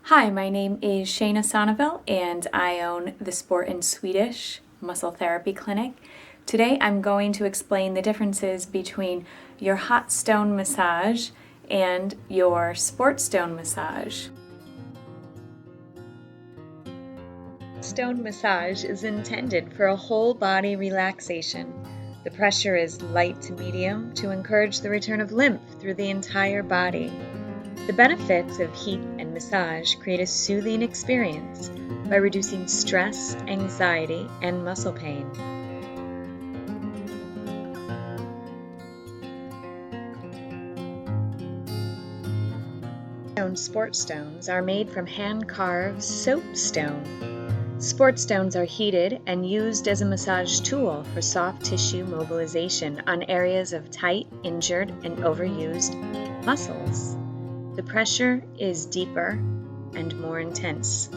Hi, my name is Shayna Sonneville and I own the Sport in Swedish Muscle Therapy Clinic. Today I'm going to explain the differences between your hot stone massage and your sport stone massage. Stone massage is intended for a whole body relaxation. The pressure is light to medium to encourage the return of lymph through the entire body. The benefits of heat and massage create a soothing experience by reducing stress, anxiety, and muscle pain. Sport stones are made from hand-carved soapstone. Sport stones are heated and used as a massage tool for soft tissue mobilization on areas of tight, injured, and overused muscles. The pressure is deeper and more intense.